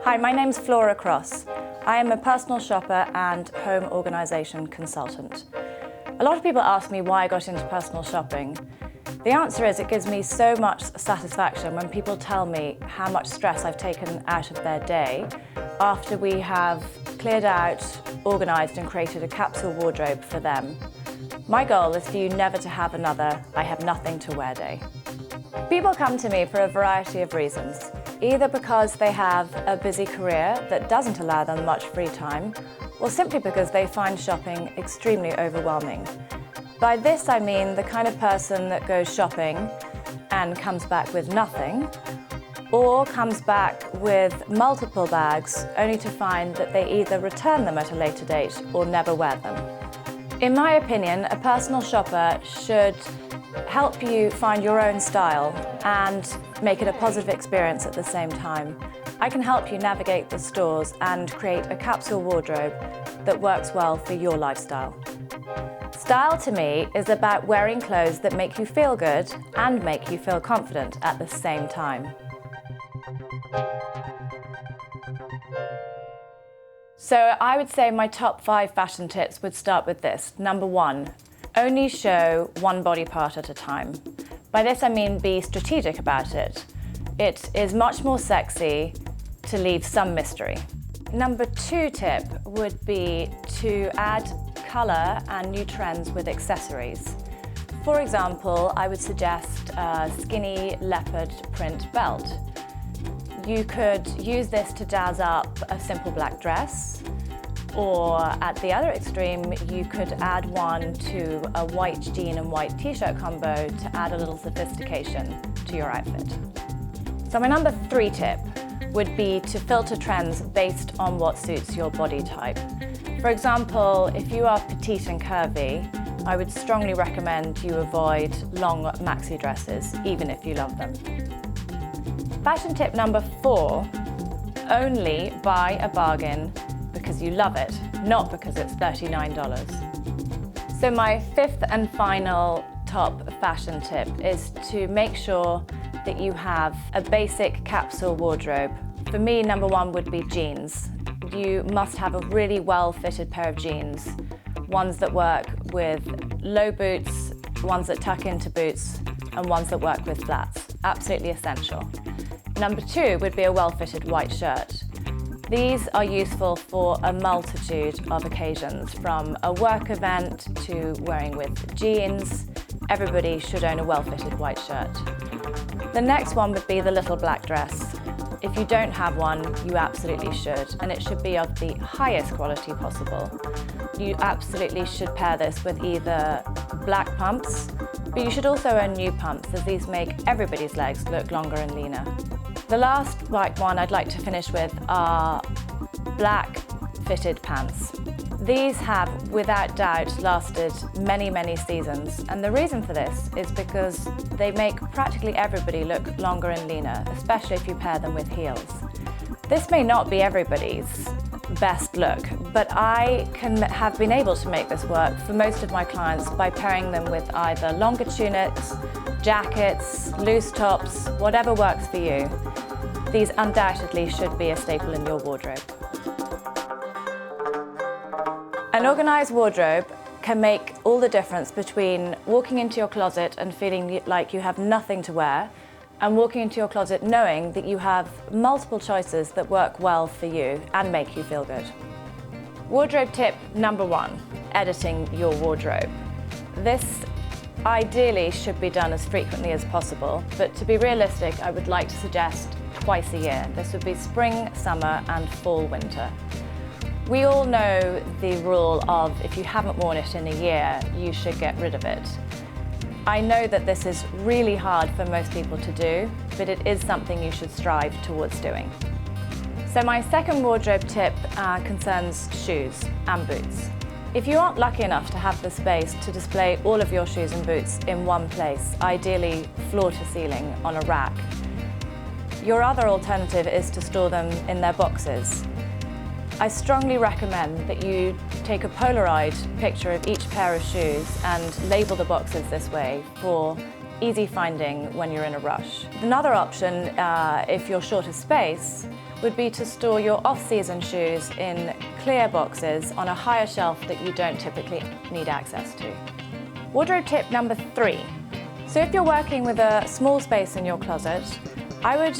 Hi, my name's FLORA. I am a personal shopper and home organisation consultant. A lot of people ask me why I got into personal shopping. The answer is it gives me so much satisfaction when people tell me how much stress I've taken out of their day after we have cleared out, organised and created a capsule wardrobe for them. My goal is for you never to have another "I have nothing to wear" day. People come to me for a variety of reasons, either because they have a busy career that doesn't allow them much free time, or simply because they find shopping extremely overwhelming. By this I mean the kind of person that goes shopping and comes back with nothing, or comes back with multiple bags only to find that they either return them at a later date or never wear them. In my opinion, a personal shopper should help you find your own style and make it a positive experience at the same time. I can help you navigate the stores and create a capsule wardrobe that works well for your lifestyle. Style to me is about wearing clothes that make you feel good and make you feel confident at the same time. So I would say my top 5 fashion tips would start with this. Number 1, only show one body part at a time. By this I mean be strategic about it. It is much more sexy to leave some mystery. Number 2 tip would be to add colour and new trends with accessories. For example, I would suggest a skinny leopard print belt. You could use this to jazz up a simple black dress, or at the other extreme, you could add one to a white jean and white t-shirt combo to add a little sophistication to your outfit. So my number 3 tip would be to filter trends based on what suits your body type. For example, if you are petite and curvy, I would strongly recommend you avoid long maxi dresses, even if you love them. Fashion tip number 4, only buy a bargain because you love it, not because it's $39. So my 5th and final top fashion tip is to make sure that you have a basic capsule wardrobe. For me, number 1 would be jeans. You must have a really well-fitted pair of jeans, ones that work with low boots, ones that tuck into boots, and ones that work with flats. Absolutely essential. Number 2 would be a well-fitted white shirt. These are useful for a multitude of occasions, from a work event to wearing with jeans. Everybody should own a well-fitted white shirt. The next one would be the little black dress. If you don't have one, you absolutely should, and it should be of the highest quality possible. You absolutely should pair this with either black pumps, but you should also own new pumps, as these make everybody's legs look longer and leaner. The last white one I'd like to finish with are black fitted pants. These have, without doubt, lasted many, many seasons, and the reason for this is because they make practically everybody look longer and leaner, especially if you pair them with heels. This may not be everybody's best look, but I have been able to make this work for most of my clients by pairing them with either longer tunics, jackets, loose tops, whatever works for you. These undoubtedly should be a staple in your wardrobe. An organised wardrobe can make all the difference between walking into your closet and feeling like you have nothing to wear, and walking into your closet knowing that you have multiple choices that work well for you and make you feel good. Wardrobe tip number 1, editing your wardrobe. This ideally should be done as frequently as possible, but to be realistic, I would like to suggest twice a year. This would be spring, summer, and fall, winter. We all know the rule of if you haven't worn it in a year, you should get rid of it. I know that this is really hard for most people to do, but it is something you should strive towards doing. So my second wardrobe tip concerns shoes and boots. If you aren't lucky enough to have the space to display all of your shoes and boots in one place, ideally floor to ceiling on a rack, your other alternative is to store them in their boxes. I strongly recommend that you take a Polaroid picture of each pair of shoes and label the boxes this way for easy finding when you're in a rush. Another option, if you're short of space, would be to store your off-season shoes in clear boxes on a higher shelf that you don't typically need access to. Wardrobe tip number 3. So if you're working with a small space in your closet, I would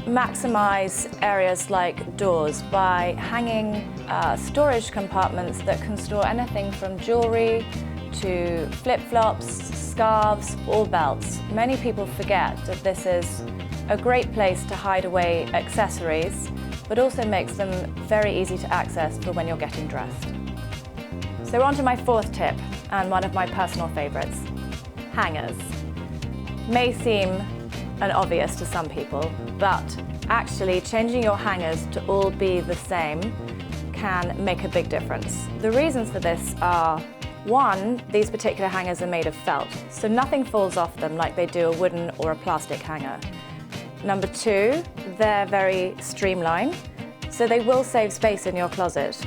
maximize areas like doors by hanging storage compartments that can store anything from jewelry to flip-flops, scarves, or belts. Many people forget that this is a great place to hide away accessories, but also makes them very easy to access for when you're getting dressed. So on to my 4th tip, and one of my personal favorites, hangers. May seem an obvious to some people, but actually changing your hangers to all be the same can make a big difference. The reasons for this are, 1, these particular hangers are made of felt, so nothing falls off them like they do a wooden or a plastic hanger. Number 2, they're very streamlined, so they will save space in your closet.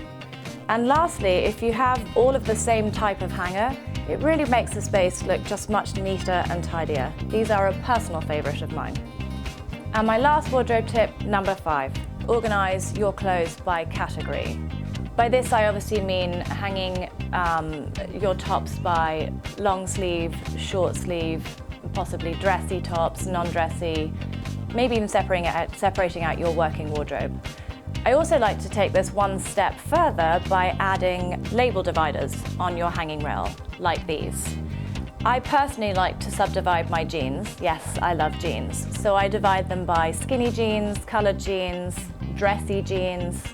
And lastly, if you have all of the same type of hanger, it really makes the space look just much neater and tidier. These are a personal favorite of mine. And my last wardrobe tip, number 5, organize your clothes by category. By this, I obviously mean hanging your tops by long sleeve, short sleeve, possibly dressy tops, non-dressy, maybe even separating out your working wardrobe. I also like to take this one step further by adding label dividers on your hanging rail, like these. I personally like to subdivide my jeans. Yes, I love jeans. So I divide them by skinny jeans, colored jeans, dressy jeans.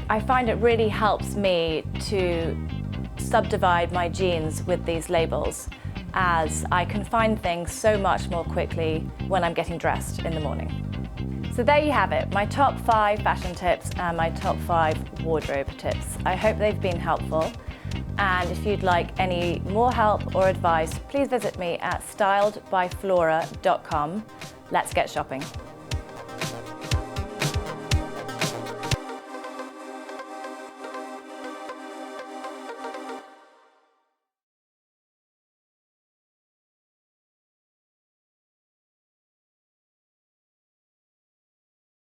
I find it really helps me to subdivide my jeans with these labels, as I can find things so much more quickly when I'm getting dressed in the morning. So there you have it, my top 5 fashion tips and my top 5 wardrobe tips. I hope they've been helpful. And if you'd like any more help or advice, please visit me at styledbyflora.com. Let's get shopping.